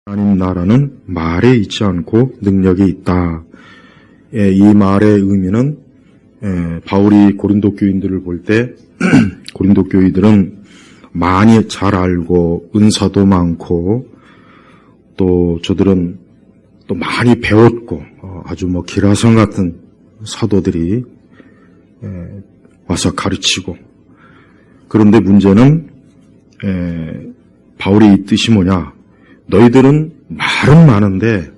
하나님 나라는 말에 있지 않고 능력이 있다. 이 말의 의미는 바울이 고린도 교인들을 볼 때 고린도 교인들은 많이 잘 알고 은사도 많고 또 저들은 또 많이 배웠고 아주 기라성 같은 사도들이 와서 가르치고, 그런데 문제는 바울의 이 뜻이 뭐냐? 너희들은 말은 많은데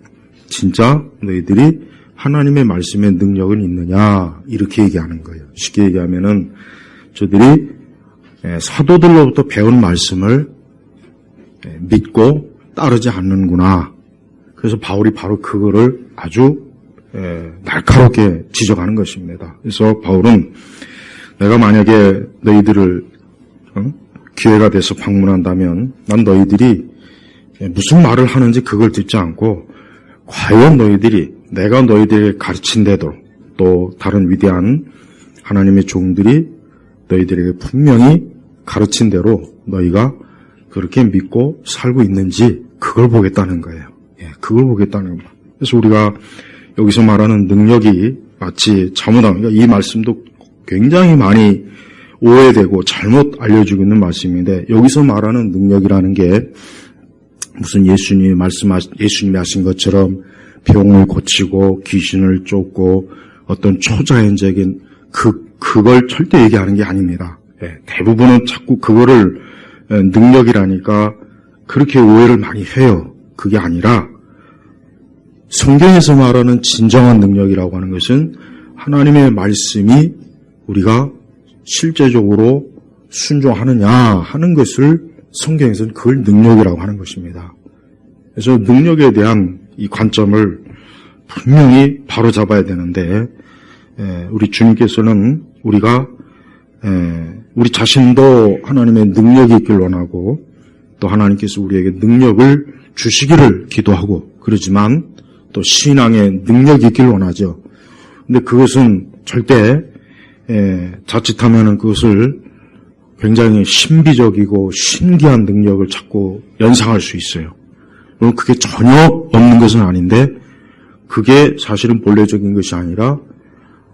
진짜 너희들이 하나님의 말씀의 능력은 있느냐? 이렇게 얘기하는 거예요. 쉽게 얘기하면은 저들이 사도들로부터 배운 말씀을 믿고 따르지 않는구나. 그래서 바울이 바로 그거를 아주 날카롭게 지적하는 것입니다. 그래서 바울은 내가 만약에 너희들을 기회가 돼서 방문한다면 난 너희들이 무슨 말을 하는지 그걸 듣지 않고 과연 너희들이 내가 너희들에게 가르친 대로 또 다른 위대한 하나님의 종들이 너희들에게 분명히 가르친 대로 너희가 그렇게 믿고 살고 있는지 그걸 보겠다는 거예요. 그걸 보겠다는 거예요. 그래서 우리가 여기서 말하는 능력이 마치 그러니까 이 말씀도 굉장히 많이 오해되고 잘못 알려지고 있는 말씀인데, 여기서 말하는 능력이라는 게 무슨 예수님이 하신 것처럼 병을 고치고 귀신을 쫓고 어떤 초자연적인 그걸 절대 얘기하는 게 아닙니다. 대부분은 자꾸 그거를 능력이라니까 그렇게 오해를 많이 해요. 그게 아니라 성경에서 말하는 진정한 능력이라고 하는 것은 하나님의 말씀이 우리가 실제적으로 순종하느냐 하는 것을 성경에서는 그걸 능력이라고 하는 것입니다. 그래서 능력에 대한 이 관점을 분명히 바로잡아야 되는데, 우리 주님께서는 우리가 우리 자신도 하나님의 능력이 있길 원하고 또 하나님께서 우리에게 능력을 주시기를 기도하고 그러지만 또 신앙의 능력이 있길 원하죠. 근데 그것은 절대 자칫하면은 그것을 굉장히 신비적이고 신기한 능력을 자꾸 연상할 수 있어요. 물론 그게 전혀 없는 것은 아닌데 그게 사실은 본래적인 것이 아니라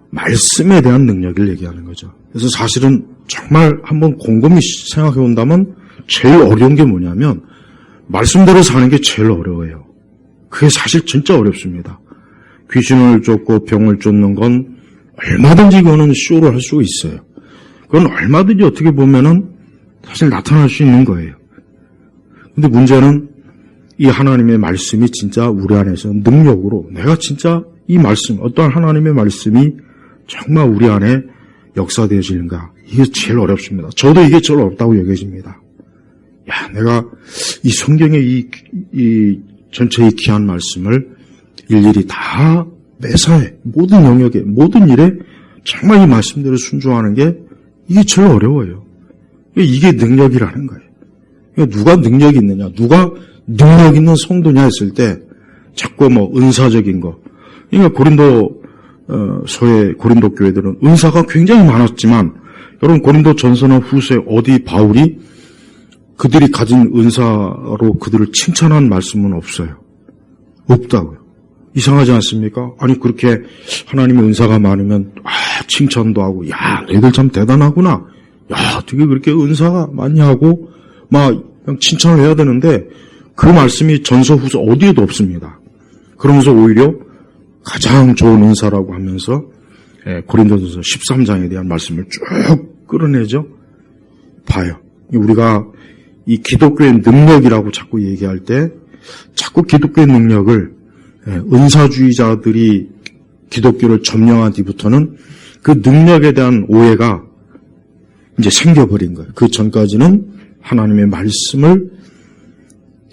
말씀에 대한 능력을 얘기하는 거죠. 그래서 사실은 정말 한번 곰곰이 생각해 본다면 제일 어려운 게 뭐냐면 말씀대로 사는 게 제일 어려워요. 그게 사실 진짜 어렵습니다. 귀신을 쫓고 병을 쫓는 건 얼마든지 그거는 쇼로 할 수가 있어요. 그건 얼마든지 어떻게 보면은 사실 나타날 수 있는 거예요. 근데 문제는 이 하나님의 말씀이 진짜 우리 안에서 능력으로 내가 진짜 이 말씀, 어떠한 하나님의 말씀이 정말 우리 안에 역사되어지는가, 이게 제일 어렵습니다. 저도 이게 제일 어렵다고 여겨집니다. 내가 이 성경의 이 전체의 귀한 말씀을 일일이 다 매사에 모든 영역에 모든 일에 정말 이 말씀대로 순종하는 게 이게 제일 어려워요. 이게 능력이라는 거예요. 그러니까 누가 능력이 있느냐, 누가 능력 있는 성도냐 했을 때 자꾸 은사적인 거. 그러니까 고린도 교회들은 은사가 굉장히 많았지만, 여러분 고린도 전서나 후서에 어디 바울이 그들이 가진 은사로 그들을 칭찬한 말씀은 없어요. 없다고요. 이상하지 않습니까? 아니 그렇게 하나님의 은사가 많으면 칭찬도 하고, 너희들 참 대단하구나, 어떻게 그렇게 은사가 많이 하고 그냥 칭찬을 해야 되는데 그 말씀이 전서 후서 어디에도 없습니다. 그러면서 오히려 가장 좋은 은사라고 하면서 고린도전서 13장에 대한 말씀을 쭉 끌어내죠. 봐요. 우리가 이 기독교의 능력이라고 자꾸 얘기할 때 자꾸 기독교의 능력을 은사주의자들이 기독교를 점령한 뒤부터는 그 능력에 대한 오해가 이제 생겨버린 거예요. 그 전까지는 하나님의 말씀을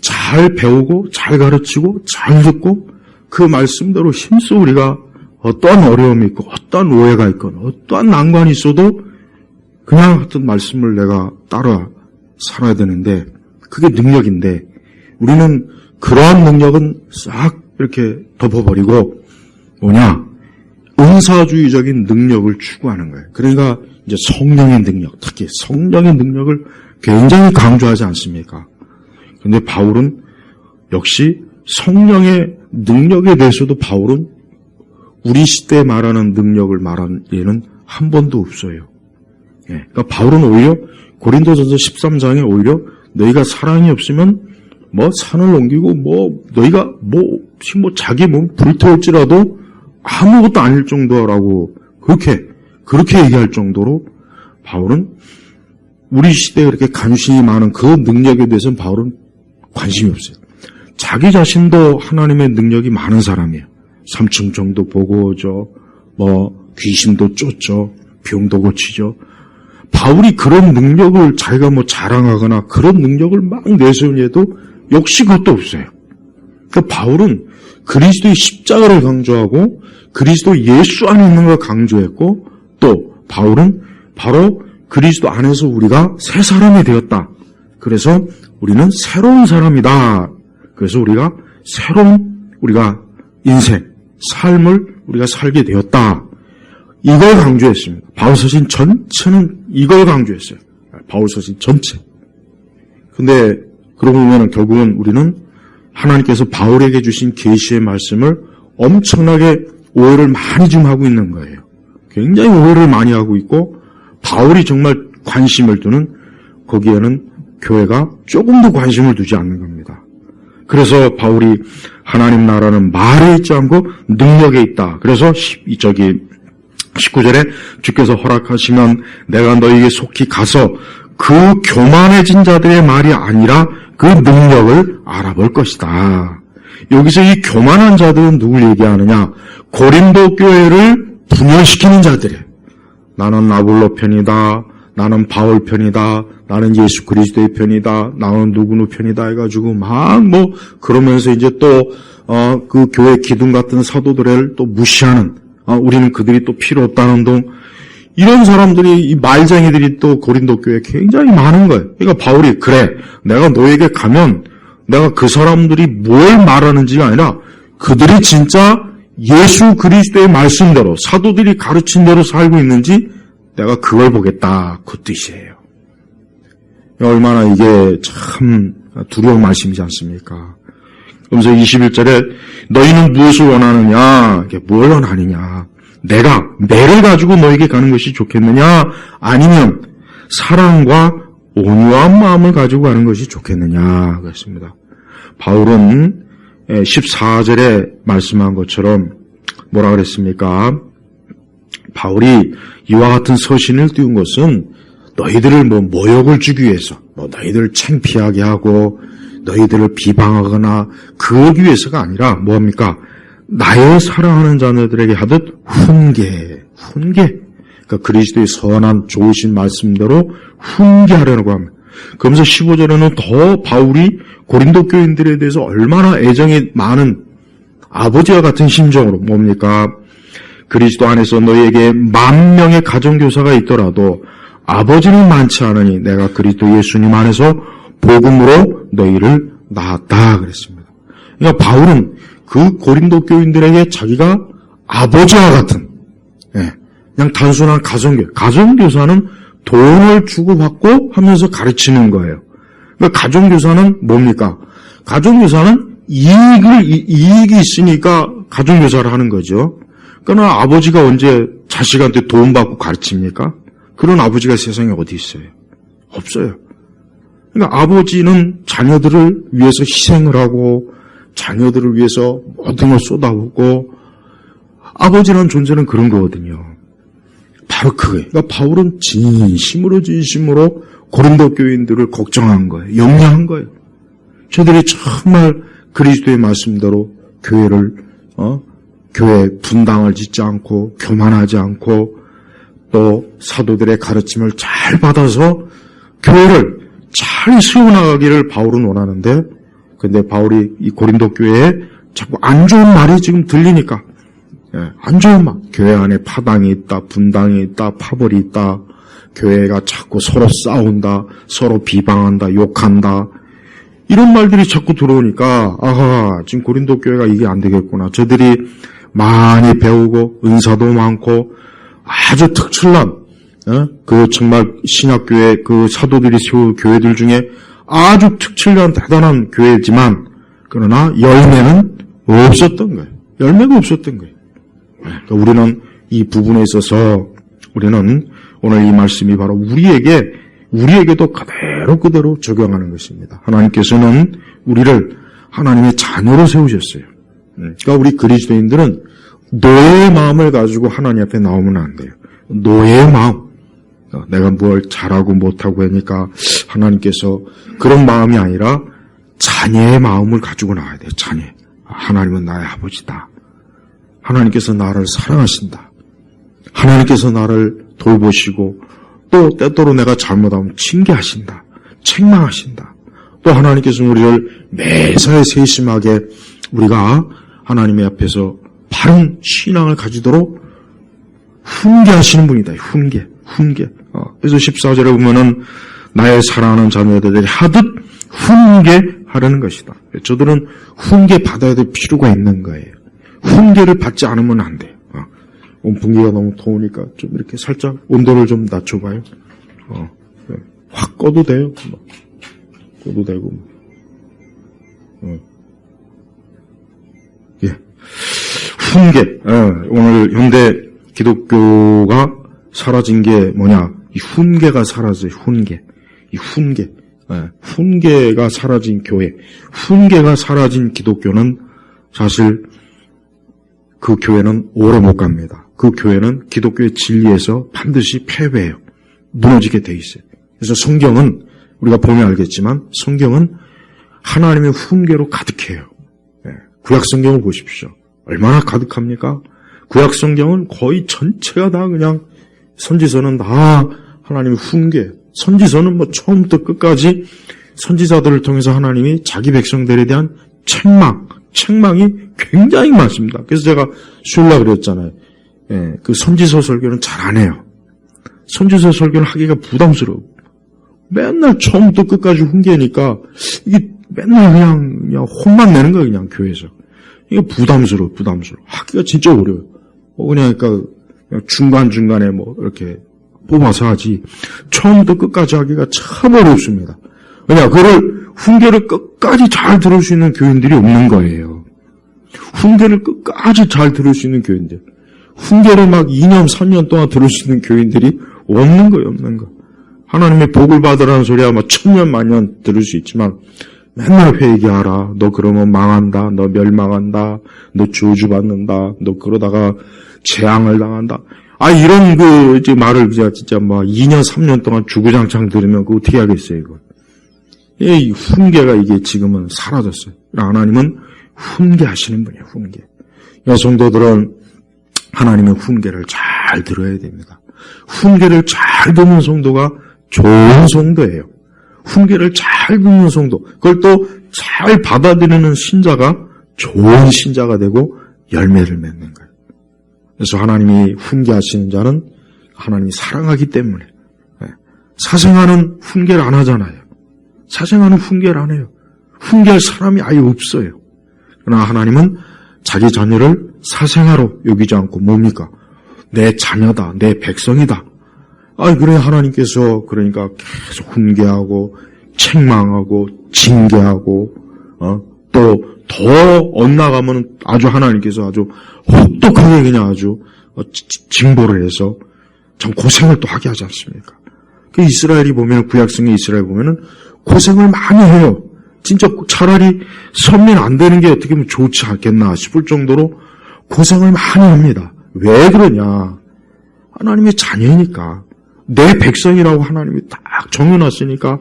잘 배우고 잘 가르치고 잘 듣고 그 말씀대로 힘써 우리가 어떠한 어려움이 있고 어떠한 오해가 있건 어떠한 난관이 있어도 그냥 어떤 말씀을 내가 따라 살아야 되는데 그게 능력인데, 우리는 그러한 능력은 싹 이렇게 덮어버리고 은사주의적인 능력을 추구하는 거예요. 그러니까 이제 성령의 능력, 특히 성령의 능력을 굉장히 강조하지 않습니까? 그런데 바울은 역시 성령의 능력에 대해서도 바울은 우리 시대에 말하는 능력을 말한 예는 한 번도 없어요. 예, 그러니까 바울은 오히려 고린도전서 13장에 오히려 너희가 사랑이 없으면 산을 옮기고 너희가 자기 몸 불태울지라도 아무것도 아닐 정도라고 그렇게 얘기할 정도로 바울은 우리 시대에 그렇게 관심이 많은 그 능력에 대해서는 바울은 관심이 없어요. 자기 자신도 하나님의 능력이 많은 사람이에요. 삼층정도 보고 오죠. 귀신도 쫓죠. 병도 고치죠. 바울이 그런 능력을 자기가 자랑하거나 그런 능력을 막 내세우려도 역시 그것도 없어요. 그러니까 바울은 그리스도의 십자가를 강조하고 그리스도 예수 안에 있는 걸 강조했고 또 바울은 바로 그리스도 안에서 우리가 새 사람이 되었다. 그래서 우리는 새로운 사람이다. 그래서 우리가 새로운 인생, 삶을 우리가 살게 되었다. 이걸 강조했습니다. 바울서신 전체는 이걸 강조했어요. 바울서신 전체. 근데 그러고 보면 결국은 우리는 하나님께서 바울에게 주신 계시의 말씀을 엄청나게 오해를 많이 좀 하고 있는 거예요. 굉장히 오해를 많이 하고 있고 바울이 정말 관심을 두는 거기에는 교회가 조금도 관심을 두지 않는 겁니다. 그래서 바울이 하나님 나라는 말에 있지 않고 능력에 있다. 그래서 19절에 주께서 허락하시면 내가 너희에게 속히 가서 그 교만해진 자들의 말이 아니라 그 능력을 알아볼 것이다. 여기서 이 교만한 자들은 누굴 얘기하느냐? 고린도 교회를 분열시키는 자들이에요. 나는 아볼로 편이다. 나는 바울 편이다. 나는 예수 그리스도의 편이다. 나는 누구누 편이다 해가지고 그러면서 이제 또 그 교회 기둥 같은 사도들을 또 무시하는 우리는 그들이 또 필요 없다는 동 이런 사람들이 이 말쟁이들이 또 고린도 교회에 굉장히 많은 거예요. 그러니까 바울이 그래 내가 너에게 가면 내가 그 사람들이 뭘 말하는지가 아니라 그들이 진짜 예수 그리스도의 말씀대로 사도들이 가르친 대로 살고 있는지 내가 그걸 보겠다. 그 뜻이에요. 얼마나 이게 참 두려운 말씀이지 않습니까? 그러면서 21절에 너희는 무엇을 원하느냐? 이게 뭘 원하느냐? 내를 가지고 너에게 가는 것이 좋겠느냐? 아니면 사랑과 온유한 마음을 가지고 가는 것이 좋겠느냐? 그렇습니다. 바울은 14절에 말씀한 것처럼 뭐라 그랬습니까? 바울이 이와 같은 서신을 띄운 것은 너희들을 모욕을 주기 위해서, 너희들을 창피하게 하고, 너희들을 비방하거나 그러기 위해서가 아니라 뭡니까? 나의 사랑하는 자녀들에게 하듯 훈계. 그러니까 그리스도의 선한 좋으신 말씀대로 훈계하려고 합니다. 그러면서 15절에는 더 바울이 고린도 교인들에 대해서 얼마나 애정이 많은 아버지와 같은 심정으로 뭡니까? 그리스도 안에서 너희에게 10,000명의 가정교사가 있더라도 아버지는 많지 않으니 내가 그리스도 예수님 안에서 복음으로 너희를 낳았다 그랬습니다. 그러니까 바울은 그 고린도 교인들에게 자기가 아버지와 같은 그냥 단순한 가정교사는 돈을 주고받고 하면서 가르치는 거예요. 그러니까 가정교사는 뭡니까? 가정교사는 이익이 있으니까 가정교사를 하는 거죠. 그러나 아버지가 언제 자식한테 돈 받고 가르칩니까? 그런 아버지가 세상에 어디 있어요? 없어요. 그러니까 아버지는 자녀들을 위해서 희생을 하고 자녀들을 위해서 모든 걸 쏟아붓고 아버지라는 존재는 그런 거거든요. 바로 그거예요. 그러니까 바울은 진심으로 고린도 교인들을 걱정한 거예요. 염려한 거예요. 저들이 정말 그리스도의 말씀대로 교회 분당을 짓지 않고 교만하지 않고 또 사도들의 가르침을 잘 받아서 교회를 잘 세워나가기를 바울은 원하는데 근데 바울이 이 고린도 교회에 자꾸 안 좋은 말이 지금 들리니까 안 좋은 말. 교회 안에 파당이 있다, 분당이 있다, 파벌이 있다. 교회가 자꾸 서로 싸운다, 서로 비방한다, 욕한다. 이런 말들이 자꾸 들어오니까 지금 고린도 교회가 이게 안 되겠구나. 저들이 많이 배우고 은사도 많고 아주 특출난 그 정말 신약교회 그 사도들이 세운 교회들 중에 아주 특출난 대단한 교회지만 그러나 열매는 없었던 거예요. 열매가 없었던 거예요. 그러니까 우리는 이 부분에 있어서 우리는 오늘 이 말씀이 바로 우리에게도 그대로 적용하는 것입니다. 하나님께서는 우리를 하나님의 자녀로 세우셨어요. 그러니까 우리 그리스도인들은 노예의 마음을 가지고 하나님 앞에 나오면 안 돼요. 노예의 마음. 내가 뭘 잘하고 못하고 하니까 하나님께서 그런 마음이 아니라 자녀의 마음을 가지고 나와야 돼요. 자녀. 하나님은 나의 아버지다. 하나님께서 나를 사랑하신다. 하나님께서 나를 돌보시고 또 때때로 내가 잘못하면 징계하신다. 책망하신다. 또 하나님께서 우리를 매사에 세심하게 우리가 하나님의 앞에서 바른 신앙을 가지도록 훈계하시는 분이다. 훈계. 그래서 14절에 보면은 나의 사랑하는 자녀들이 하듯 훈계하려는 것이다. 저들은 훈계 받아야 될 필요가 있는 거예요. 훈계를 받지 않으면 안 돼요. 온풍기가 너무 더우니까 좀 이렇게 살짝 온도를 좀 낮춰봐요. 확 꺼도 돼요. 꺼도 되고. 예. 훈계. 오늘 현대 기독교가 사라진 게 뭐냐? 이 훈계가 사라져요. 훈계가 사라진 교회, 훈계가 사라진 기독교는 사실 그 교회는 오래 못 갑니다. 그 교회는 기독교의 진리에서 반드시 패배해요. 무너지게 돼 있어요. 그래서 성경은 우리가 보면 알겠지만 성경은 하나님의 훈계로 가득해요. 구약 성경을 보십시오. 얼마나 가득합니까? 구약 성경은 거의 전체가 다 그냥 선지서는 다 하나님의 훈계. 선지서는 뭐 처음부터 끝까지 선지자들을 통해서 하나님이 자기 백성들에 대한 책망이 굉장히 많습니다. 그래서 제가 수요일날 그랬잖아요. 그 선지서 설교는 잘 안 해요. 선지서 설교는 하기가 부담스러워. 맨날 처음부터 끝까지 훈계니까 이게 맨날 그냥 혼만 내는 거예요. 그냥 교회에서. 이게 부담스러워. 하기가 진짜 어려워요. 그러니까 중간중간에 뭐 이렇게 뽑아서 하지 처음부터 끝까지 하기가 참 어렵습니다. 왜냐, 그걸 훈계를 끝까지 잘 들을 수 있는 교인들이 없는 거예요. 훈계를 끝까지 잘 들을 수 있는 교인들. 훈계를 막 2년, 3년 동안 들을 수 있는 교인들이 없는 거예요. 하나님의 복을 받으라는 소리야 뭐 1000년, 만년 들을 수 있지만 맨날 회개하라. 너 그러면 망한다. 너 멸망한다. 너 저주받는다. 너 그러다가 재앙을 당한다. 이런 이제 말을 진짜 뭐 2년, 3년 동안 주구장창 들으면 그거 어떻게 하겠어요, 이거. 이 훈계가 이게 지금은 사라졌어요. 하나님은 훈계하시는 분이에요, 훈계. 성도들은 하나님의 훈계를 잘 들어야 됩니다. 훈계를 잘 듣는 성도가 좋은 성도예요. 훈계를 잘 듣는 성도, 그걸 또 잘 받아들이는 신자가 좋은 신자가 되고 열매를 맺는 거예요. 그래서 하나님이 훈계하시는 자는 하나님이 사랑하기 때문에 사생하는 훈계를 안 하잖아요. 사생하는 훈계를 안 해요. 훈계할 사람이 아예 없어요. 그러나 하나님은 자기 자녀를 사생아로 여기지 않고 뭡니까? 내 자녀다, 내 백성이다. 그래 하나님께서 그러니까 계속 훈계하고 책망하고 징계하고 또 더 엇나가면 아주 하나님께서 아주 혹독하게 그냥 아주 징벌을 해서 참 고생을 또 하게 하지 않습니까? 그 이스라엘이 보면 구약성의 이스라엘 보면은 고생을 많이 해요. 진짜 차라리 선민 안 되는 게 어떻게 보면 좋지 않겠나 싶을 정도로 고생을 많이 합니다. 왜 그러냐? 하나님의 자녀이니까. 내 백성이라고 하나님이 딱 정해놨으니까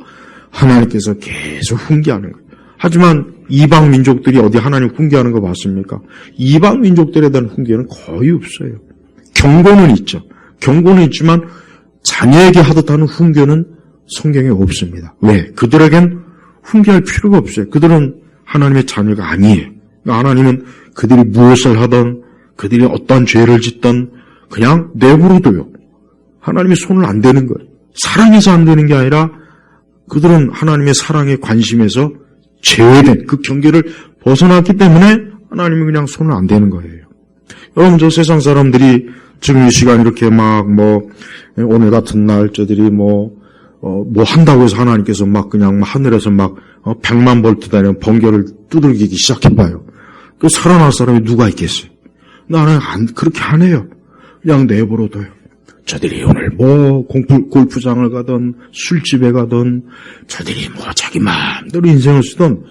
하나님께서 계속 훈계하는 거예요. 하지만 이방 민족들이 어디 하나님 훈계하는 거 봤습니까? 이방 민족들에 대한 훈계는 거의 없어요. 경고는 있죠. 경고는 있지만 자녀에게 하듯 하는 훈계는 성경에 없습니다. 왜? 그들에겐 훈계할 필요가 없어요. 그들은 하나님의 자녀가 아니에요. 하나님은 그들이 무엇을 하든 그들이 어떤 죄를 짓든 그냥 내버려둬요. 하나님의 손을 안 대는 거예요. 사랑해서 안 되는 게 아니라 그들은 하나님의 사랑에 관심에서 제외된 그 경계를 벗어났기 때문에 하나님이 그냥 손을 안 대는 거예요. 여러분, 저 세상 사람들이 지금 이 시간 이렇게 막 오늘 같은 날 저들이 뭐 한다고 해서 하나님께서 막 그냥 하늘에서 막 100만 볼트 되는 번개를 두들기기 시작해봐요. 그 살아날 사람이 누가 있겠어요? 나는 그렇게 안 해요. 그냥 내버려둬요. 저들이 오늘 뭐 골프장을 가든 술집에 가든 저들이 뭐 자기 마음대로 인생을 쓰든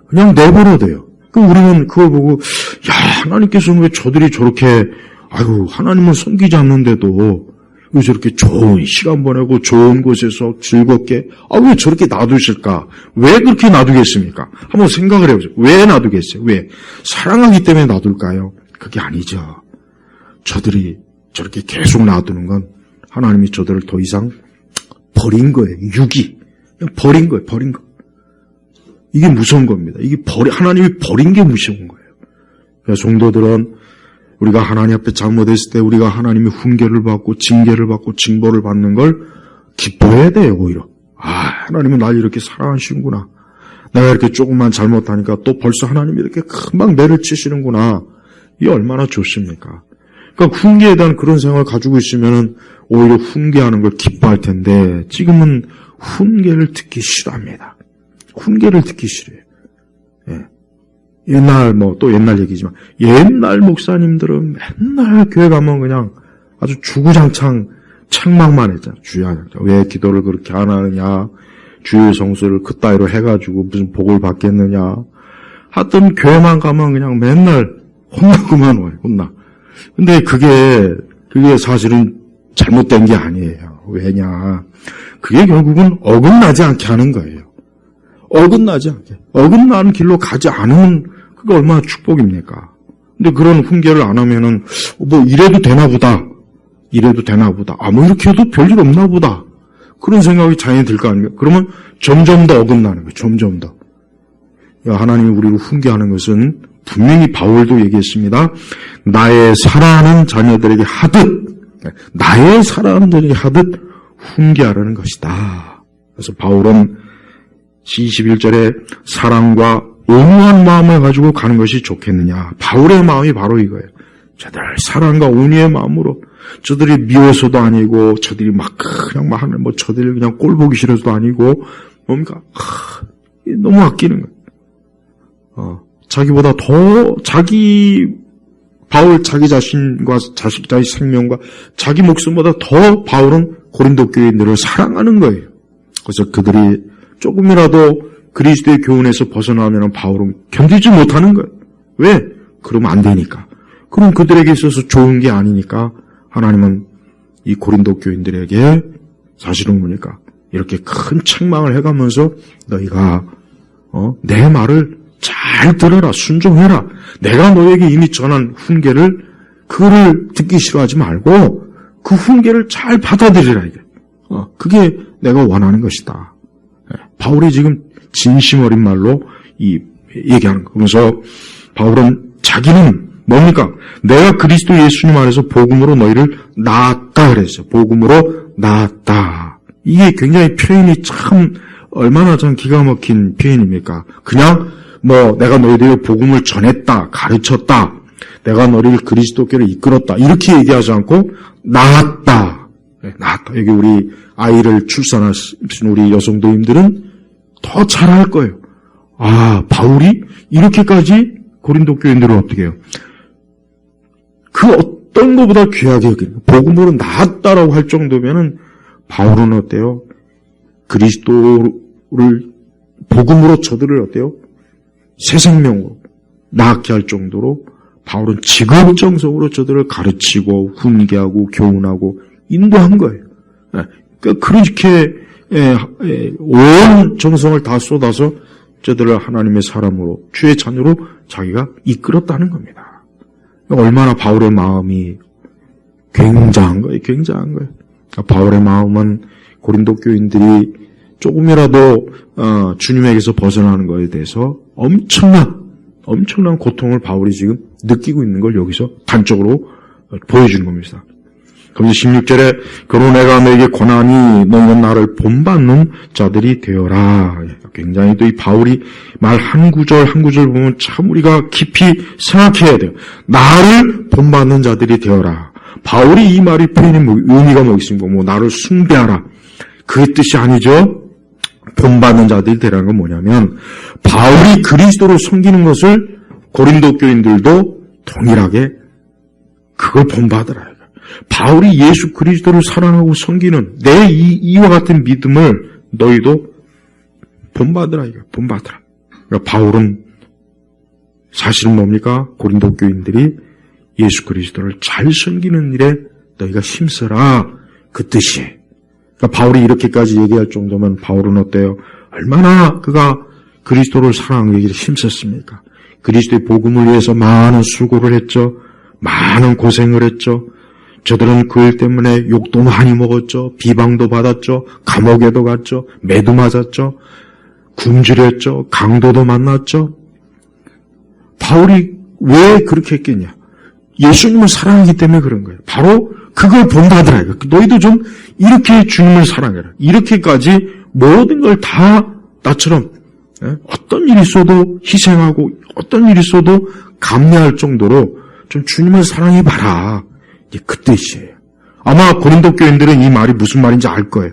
그냥 내버려둬요. 우리는 그걸 보고 야, 하나님께서는 왜 저들이 저렇게 아유, 하나님은 섬기지 않는데도 왜 저렇게 좋은 시간 보내고 좋은 곳에서 즐겁게 왜 저렇게 놔두실까? 왜 그렇게 놔두겠습니까? 한번 생각을 해보세요. 왜 놔두겠어요? 왜? 사랑하기 때문에 놔둘까요? 그게 아니죠. 저들이 저렇게 계속 놔두는 건 하나님이 저들을 더 이상 버린 거예요. 유기. 그냥 버린 거예요. 버린 거. 이게 무서운 겁니다. 이게 하나님이 버린 게 무서운 거예요. 그래서 성도들은 우리가 하나님 앞에 잘못했을 때 우리가 하나님의 훈계를 받고 징계를 받고 징벌을 받는 걸 기뻐해야 돼요. 오히려. 하나님은 날 이렇게 사랑하시는구나. 내가 이렇게 조금만 잘못하니까 또 벌써 하나님이 이렇게 금방 매를 치시는구나. 이게 얼마나 좋습니까? 그러니까 훈계에 대한 그런 생각을 가지고 있으면은 오히려 훈계하는 걸 기뻐할 텐데 지금은 훈계를 듣기 싫어합니다. 훈계를 듣기 싫어요. 예. 옛날 또 옛날 얘기지만 옛날 목사님들은 맨날 교회 가면 그냥 아주 주구장창 책망만 했잖아. 주야 왜 기도를 그렇게 안 하느냐, 주의 성수를 그따위로 해가지고 무슨 복을 받겠느냐. 하여튼 교회만 가면 그냥 맨날 혼나고만 와요. 혼나. 근데 그게 사실은 잘못된 게 아니에요. 왜냐? 그게 결국은 어긋나지 않게 하는 거예요. 어긋나지 않게. 어긋나는 길로 가지 않으면 그게 얼마나 축복입니까? 근데 그런 훈계를 안 하면은 이래도 되나 보다. 이래도 되나 보다. 이렇게 해도 별일 없나 보다. 그런 생각이 자연히 들 거 아닙니까? 그러면 점점 더 어긋나는 거예요. 점점 더. 하나님이 우리를 훈계하는 것은 분명히 바울도 얘기했습니다. 나의 사랑하는 자녀들에게 하듯 나의 사랑하는 자녀들에게 하듯 훈계하라는 것이다. 그래서 바울은 21절에 사랑과 온유한 마음을 가지고 가는 것이 좋겠느냐. 바울의 마음이 바로 이거예요. 저들 사랑과 온유의 마음으로 저들이 미워서도 아니고 저들이 저들이 그냥 꼴 보기 싫어서도 아니고 뭡니까? 너무 아끼는 거예요. 자기보다 더 바울 자기 자신과 자기 생명과 자기 목숨보다 더 바울은 고린도 교인들을 사랑하는 거예요. 그래서 그들이 조금이라도 그리스도의 교훈에서 벗어나면 바울은 견디지 못하는 거예요. 왜? 그러면 안 되니까. 그럼 그들에게 있어서 좋은 게 아니니까 하나님은 이 고린도 교인들에게 사실은 뭐니까 이렇게 큰 책망을 해가면서 너희가 내 말을 잘 들어라. 순종해라. 내가 너에게 이미 전한 훈계를 그거를 듣기 싫어하지 말고 그 훈계를 잘 받아들이라. 이게. 그게 내가 원하는 것이다. 바울이 지금 진심 어린 말로 얘기하는 거. 그러면서 바울은 자기는 뭡니까? 내가 그리스도 예수님 안에서 복음으로 너희를 낳았다 그랬어요. 복음으로 낳았다. 이게 굉장히 표현이 참 얼마나 참 기가 막힌 표현입니까? 그냥 내가 너희들에게 복음을 전했다, 가르쳤다, 내가 너희를 그리스도께로 이끌었다 이렇게 얘기하지 않고 낳았다. 낳았다. 여기 우리 아이를 출산하신 우리 여성도님들은 더 잘할 거예요. 바울이 이렇게까지 고린도 교인들을 어떻게 해요? 그 어떤 것보다 귀하게 여기는 복음으로 낳았다라고 할 정도면은 바울은 어때요? 그리스도를 복음으로 저들을 어때요? 새 생명으로 낳게 할 정도로 바울은 지극정성으로 저들을 가르치고 훈계하고 교훈하고 인도한 거예요. 그렇게 온 정성을 다 쏟아서 저들을 하나님의 사람으로 주의 자녀로 자기가 이끌었다는 겁니다. 얼마나 바울의 마음이 굉장한 거예요. 굉장한 거예요. 바울의 마음은 고린도 교인들이 조금이라도 주님에게서 벗어나는 것에 대해서 엄청난 고통을 바울이 지금 느끼고 있는 걸 여기서 단적으로 보여주는 겁니다. 그래서 16절에 그러나 내가 너에게 권하니 너희는 나를 본받는 자들이 되어라. 굉장히 또 이 바울이 말 한 구절 한 구절 보면 참 우리가 깊이 생각해야 돼요. 나를 본받는 자들이 되어라. 바울이 이 말이 표현이 의미가 뭐 있습니까? 나를 숭배하라. 그 뜻이 아니죠. 본받는 자들이 되라는 건 뭐냐면 바울이 그리스도를 섬기는 것을 고린도 교인들도 동일하게 그걸 본받으라. 바울이 예수 그리스도를 사랑하고 섬기는 내 이와 같은 믿음을 너희도 본받으라. 본받으라. 그러니까 바울은 사실은 뭡니까? 고린도 교인들이 예수 그리스도를 잘 섬기는 일에 너희가 힘써라. 그 뜻이에요. 그러니까 바울이 이렇게까지 얘기할 정도면 바울은 어때요? 얼마나 그가 그리스도를 사랑하기 위해 힘썼습니까? 그리스도의 복음을 위해서 많은 수고를 했죠. 많은 고생을 했죠. 저들은 그 일 때문에 욕도 많이 먹었죠. 비방도 받았죠. 감옥에도 갔죠. 매도 맞았죠. 굶주렸죠. 강도도 만났죠. 바울이 왜 그렇게 했겠냐? 예수님을 사랑하기 때문에 그런 거예요. 바로 그걸 본받으라. 너희도 좀 이렇게 주님을 사랑해라. 이렇게까지 모든 걸 다 나처럼 어떤 일이 있어도 희생하고 어떤 일이 있어도 감내할 정도로 좀 주님을 사랑해봐라. 그 뜻이에요. 아마 고린도 교인들은 이 말이 무슨 말인지 알 거예요.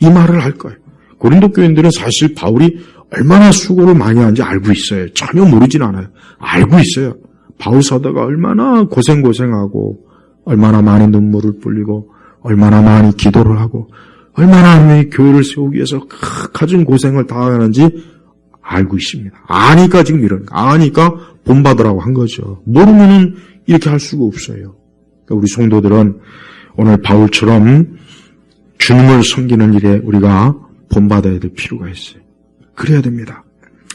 이 말을 알 거예요. 고린도 교인들은 사실 바울이 얼마나 수고를 많이 하는지 알고 있어요. 전혀 모르진 않아요. 알고 있어요. 바울 사도가 얼마나 고생하고 얼마나 많이 눈물을 뿌리고 얼마나 많이 기도를 하고 얼마나 하나님의 교회를 세우기 위해서 가진 고생을 당하는지 알고 있습니다. 아니까 지금 이런 거. 아니까 본받으라고 한 거죠. 모르면은 이렇게 할 수가 없어요. 그러니까 우리 성도들은 오늘 바울처럼 주님을 섬기는 일에 우리가 본받아야 될 필요가 있어요. 그래야 됩니다.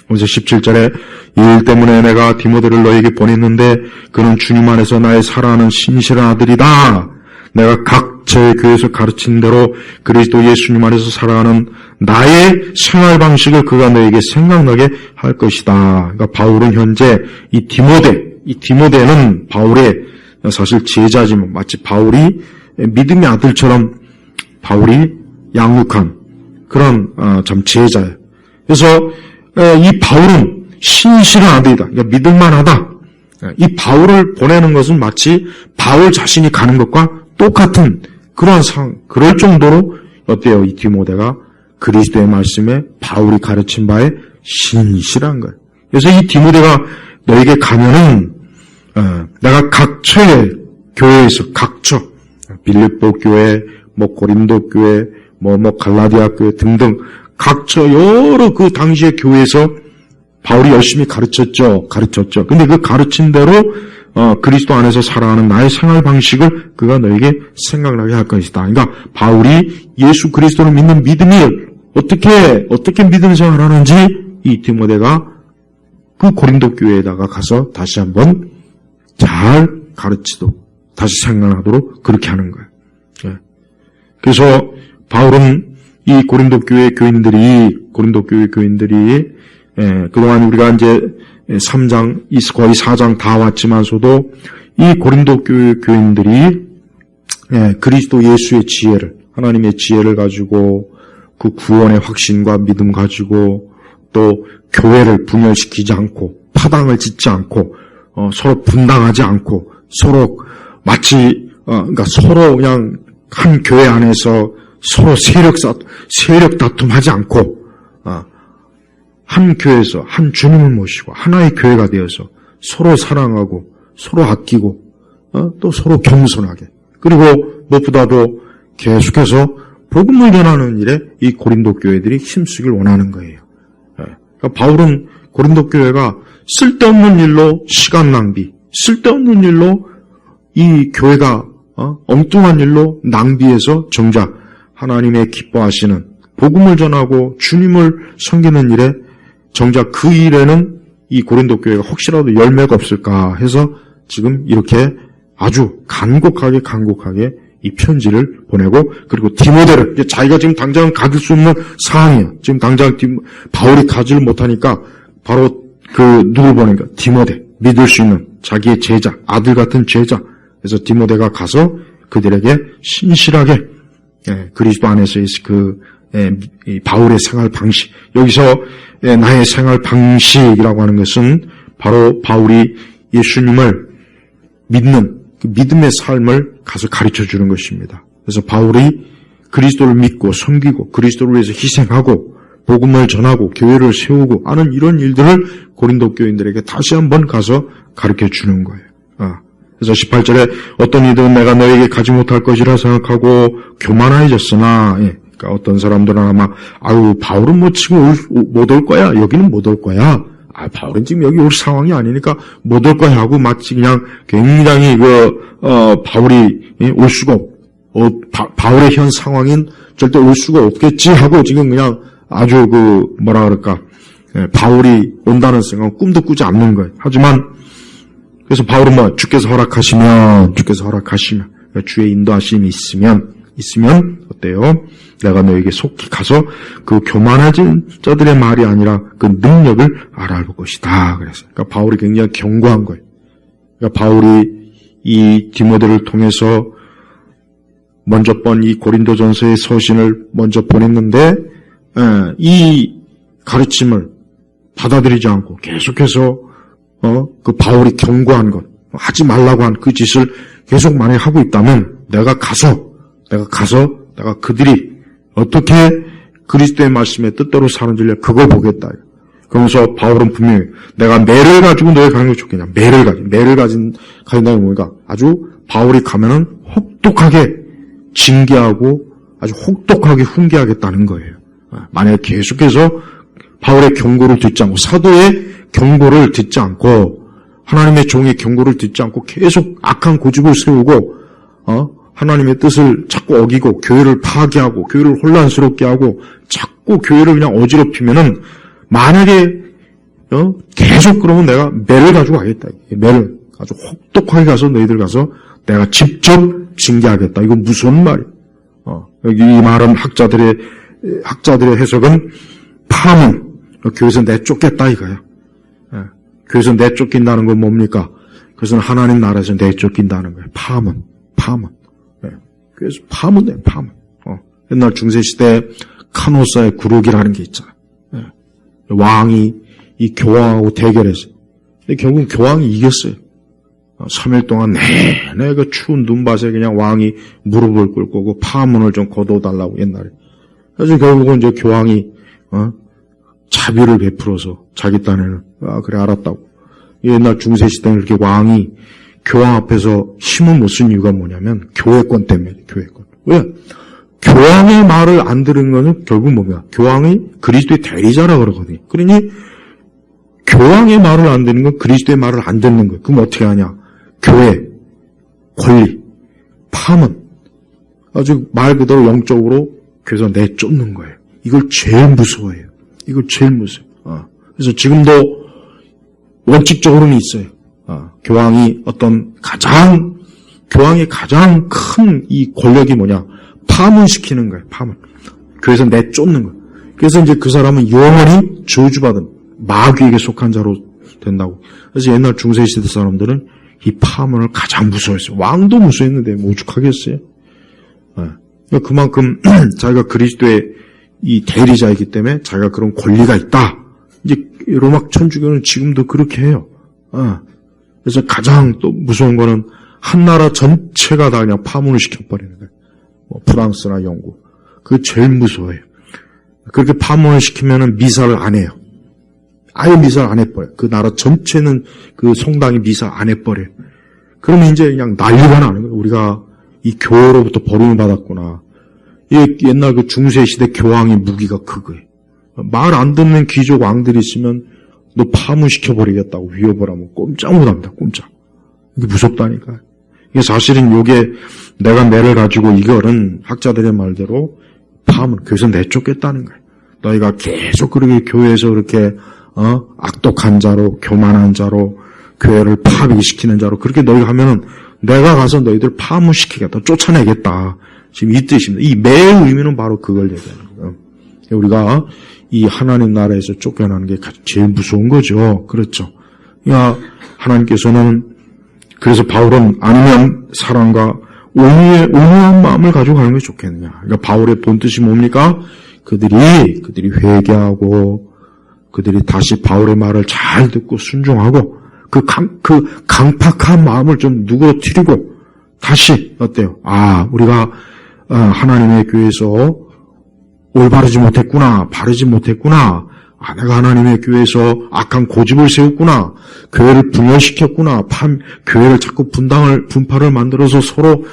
그래서 17절에 이 일 때문에 내가 디모데를 너에게 보냈는데 그는 주님 안에서 나의 사랑하는 신실한 아들이다. 내가 각 저의 교회에서 가르친 대로 그리스도 예수님 안에서 살아가는 나의 생활 방식을 그가 너에게 생각나게 할 것이다. 그러니까 바울은 현재 이 디모데는 바울의 사실 제자지만 마치 바울이 믿음의 아들처럼 바울이 양육한 그런 참 제자예요. 그래서 이 바울은 신실한 아들이다. 그러니까 믿을만하다. 이 바울을 보내는 것은 마치 바울 자신이 가는 것과 똑같은 그런 상황, 그럴 정도로 어때요? 이 디모데가 그리스도의 말씀에 바울이 가르친 바에 신실한 거예요. 그래서 이 디모데가 너에게 가면은 내가 각처의 교회에서 각처 빌립보 교회, 고린도 교회, 갈라디아 교회 등등 각처 여러 그 당시의 교회에서 바울이 열심히 가르쳤죠. 근데 그 가르친 대로 그리스도 안에서 살아가는 나의 생활 방식을 그가 너에게 생각나게 할 것이다. 그러니까 바울이 예수 그리스도를 믿는 믿음이 어떻게 믿음 생활을 하는지 이 디모데가 그 고린도 교회에다가 가서 다시 한번 잘 가르치도록 다시 생각하도록 그렇게 하는 거예요. 그래서 바울은 이 고린도 교회 교인들이 그동안 우리가 이제 3장, 거의 4장 다 왔지만서도 이 고린도 교회 교인들이 그리스도 예수의 지혜를, 하나님의 지혜를 가지고 그 구원의 확신과 믿음 가지고 또 교회를 분열시키지 않고 파당을 짓지 않고 서로 분당하지 않고 서로 마치 그러니까 서로 그냥 한 교회 안에서 서로 세력 다툼하지 않고 한 교회에서 한 주님을 모시고 하나의 교회가 되어서 서로 사랑하고 서로 아끼고 또 서로 겸손하게 그리고 무엇보다도 계속해서 복음을 전하는 일에 이 고린도 교회들이 힘쓰길 원하는 거예요. 그러니까 바울은 고린도 교회가 쓸데없는 일로 시간 낭비, 쓸데없는 일로 이 교회가 엉뚱한 일로 낭비해서 정작 하나님의 기뻐하시는 복음을 전하고 주님을 섬기는 일에 정작 그 일에는 이 고린도 교회가 혹시라도 열매가 없을까 해서 지금 이렇게 아주 간곡하게 이 편지를 보내고 그리고 디모데를 자기가 지금 당장 가질 수 없는 상황이에요. 지금 당장 바울이 가지를 못하니까 바로 누굴 보내니까 디모데, 믿을 수 있는 자기의 제자, 아들 같은 제자. 그래서 디모데가 가서 그들에게 신실하게 그리스도 안에서의 이 바울의 생활 방식. 여기서 나의 생활 방식이라고 하는 것은 바로 바울이 예수님을 믿는 그 믿음의 삶을 가서 가르쳐 주는 것입니다. 그래서 바울이 그리스도를 믿고 섬기고 그리스도를 위해서 희생하고 복음을 전하고 교회를 세우고 하는 이런 일들을 고린도 교인들에게 다시 한번 가서 가르쳐 주는 거예요. 그래서 18절에 어떤 이들은 내가 너에게 가지 못할 것이라 생각하고 교만해졌으나, 그러니까 어떤 사람들은 아마 바울은 뭐 지금 못 올 거야. 여기는 못 올 거야. 바울은 지금 여기 올 상황이 아니니까 못 올 거야 하고 마치 그냥 굉장히 바울이 올 수가 바울의 현 상황인 절대 올 수가 없겠지 하고 지금 그냥 아주 뭐라 그럴까, 바울이 온다는 생각은 꿈도 꾸지 않는 거예요. 하지만 그래서 바울은 주께서 허락하시면 주의 인도하심이 있으면 어때요? 내가 너에게 속히 가서 그 교만해진 자들의 말이 아니라 그 능력을 알아볼 것이다. 그러니까 바울이 굉장히 경고한 거예요. 그러니까 바울이 이 디모데를 통해서 먼저 이 고린도전서의 서신을 먼저 보냈는데 이 가르침을 받아들이지 않고 계속해서 그 바울이 경고한 것, 하지 말라고 한 그 짓을 계속 만약에 하고 있다면 내가 그들이 어떻게 그리스도의 말씀에 뜻대로 사는지를 그걸 보겠다. 그러면서 바울은 분명히 내가 매를 가지고 너에게 가는 게 좋겠냐. 매를 가진다는 뭐가 아주 바울이 가면은 혹독하게 징계하고 아주 혹독하게 훈계하겠다는 거예요. 만약에 계속해서 바울의 경고를 듣지 않고 사도의 경고를 듣지 않고 하나님의 종의 경고를 듣지 않고 계속 악한 고집을 세우고 하나님의 뜻을 자꾸 어기고 교회를 파괴하고 교회를 혼란스럽게 하고 자꾸 교회를 그냥 어지럽히면은 만약에 계속 그러면 내가 매를 가지고 가겠다. 매를 아주 혹독하게 가서 너희들 가서 내가 직접 징계하겠다. 이거 무슨 말이야? 여기 이 말은 학자들의 해석은 파문, 교회에서 내쫓겠다 이거야. 교회에서 내쫓긴다는 건 뭡니까? 그것은 하나님 나라에서 내쫓긴다는 거예요. 파문. 그래서 파문. 옛날 중세시대 카노사의 구르기라는 게 있잖아요. 왕이 이 교황하고 대결했어요. 근데 결국 교황이 이겼어요. 3일 동안 내내 그 추운 눈밭에 그냥 왕이 무릎을 꿇고 그 파문을 좀 거둬달라고 옛날에. 그래서 결국은 이제 교황이 자비를 베풀어서 자기 딴에는 그래 알았다고. 옛날 중세시대는 이렇게 왕이 교황 앞에서 힘을 못 쓴 이유가 뭐냐면 교회권 때문에. 교회권. 왜? 교황의 말을 안 들은 거는 결국 뭡니까? 교황이 그리스도의 대리자라 그러거든요. 그러니 교황의 말을 안 듣는 건 그리스도의 말을 안 듣는 거예요. 그럼 어떻게 하냐? 교회, 권리, 파문. 아주 말 그대로 영적으로 그래서 내쫓는 거예요. 이걸 제일 무서워해요. 그래서 지금도 원칙적으로는 있어요. 교황의 가장 큰 이 권력이 뭐냐? 파문시키는 거예요. 파문. 교회에서 내쫓는 거예요. 그래서 이제 그 사람은 영원히 저주받은 마귀에게 속한 자로 된다고. 그래서 옛날 중세시대 사람들은 이 파문을 가장 무서워했어요. 왕도 무서워했는데 오죽하겠어요? 그만큼 자기가 그리스도의 이 대리자이기 때문에 자기가 그런 권리가 있다. 이제 로마 천주교는 지금도 그렇게 해요. 그래서 가장 또 무서운 거는 한 나라 전체가 다 그냥 파문을 시켜버리는 거예요. 프랑스나 영국. 그게 제일 무서워요. 그렇게 파문을 시키면은 미사를 안 해요. 아예 미사를 안 해버려요. 그 나라 전체는 그 성당이 미사 안 해버려요. 그러면 이제 그냥 난리가 나는 거예요. 우리가 이 교회로부터 버림을 받았구나. 옛날 그 중세시대 교황의 무기가 그거예요. 말 안 듣는 귀족 왕들이 있으면 너 파문시켜버리겠다고 위협을 하면 꼼짝 못합니다. 꼼짝. 이게 무섭다니까. 이게 사실은 요게 내가 매를 가지고 이거는 학자들의 말대로 파문, 교회에서 내쫓겠다는 거예요. 너희가 계속 그렇게 교회에서 그렇게 악독한 자로, 교만한 자로, 교회를 파괴시키는 자로 그렇게 너희가 하면은 내가 가서 너희들 파문시키겠다, 쫓아내겠다. 지금 이 뜻입니다. 이 매의 의미는 바로 그걸 얘기하는 거예요. 우리가 이 하나님 나라에서 쫓겨나는 게 제일 무서운 거죠. 그렇죠. 하나님께서는 그래서 바울은 아니면 사랑과 온유한 마음을 가지고 가는 게 좋겠느냐. 그러니까 바울의 본뜻이 뭡니까? 그들이 회개하고 그들이 다시 바울의 말을 잘 듣고 순종하고 그 강팍한 마음을 좀 누그러뜨리고 다시 어때요? 우리가 하나님의 교회에서 올바르지 못했구나, 바르지 못했구나, 내가 하나님의 교회에서 악한 고집을 세웠구나, 교회를 분열시켰구나, 교회를 자꾸 분파를 만들어서 서로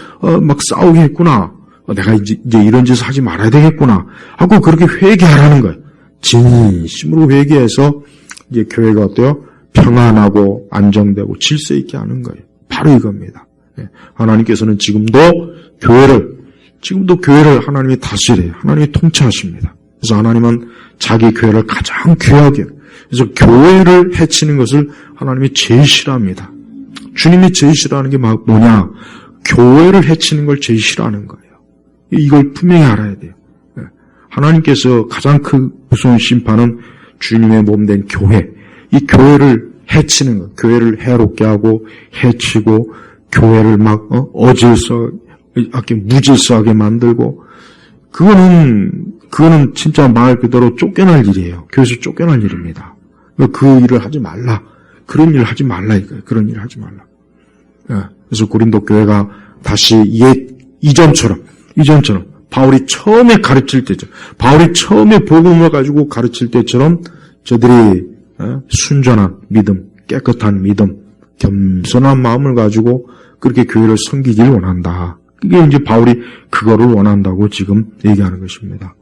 막 싸우게 했구나, 내가 이제 이런 짓을 하지 말아야 되겠구나 하고 그렇게 회개하라는 거예요. 진심으로 회개해서 이제 교회가 어때요? 평안하고 안정되고 질서 있게 하는 거예요. 바로 이겁니다. 하나님께서는 지금도 교회를 하나님이 다스려요. 하나님이 통치하십니다. 그래서 하나님은 자기 교회를 가장 귀하게, 그래서 교회를 해치는 것을 하나님이 제일 싫어합니다. 주님이 제일 싫어하는 게 뭐냐? 교회를 해치는 걸 제일 싫어하는 거예요. 이걸 분명히 알아야 돼요. 하나님께서 가장 무서운 심판은 주님의 몸된 교회, 이 교회를 해치는 것, 교회를 해롭게 하고 해치고 교회를 막 무질서하게 만들고, 그거는 진짜 말 그대로 쫓겨날 일이에요. 교회에서 쫓겨날 일입니다. 그 일을 하지 말라. 그런 일을 하지 말라 이거예요. 그런 일을 하지 말라. 그래서 고린도 교회가 다시 이전처럼 바울이 처음에 가르칠 때죠. 바울이 처음에 복음을 가지고 가르칠 때처럼 저들이 순전한 믿음, 깨끗한 믿음, 겸손한 마음을 가지고 그렇게 교회를 섬기기를 원한다. 그게 이제 바울이 그거를 원한다고 지금 얘기하는 것입니다.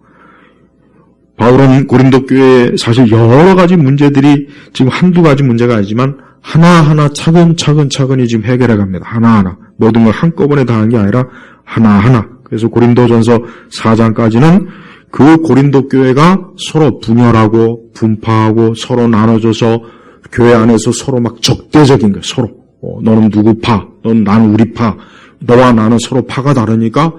바울은 고린도 교회에 사실 여러 가지 문제들이 지금 한두 가지 문제가 아니지만 하나하나 차근차근히 지금 해결해 갑니다. 하나하나. 모든 걸 한꺼번에 다 하는 게 아니라 하나하나. 그래서 고린도전서 4장까지는 그 고린도 교회가 서로 분열하고 분파하고 서로 나눠져서 교회 안에서 서로 막 적대적인 거예요. 서로. 너는 누구 파, 나는 우리 파, 너와 나는 서로 파가 다르니까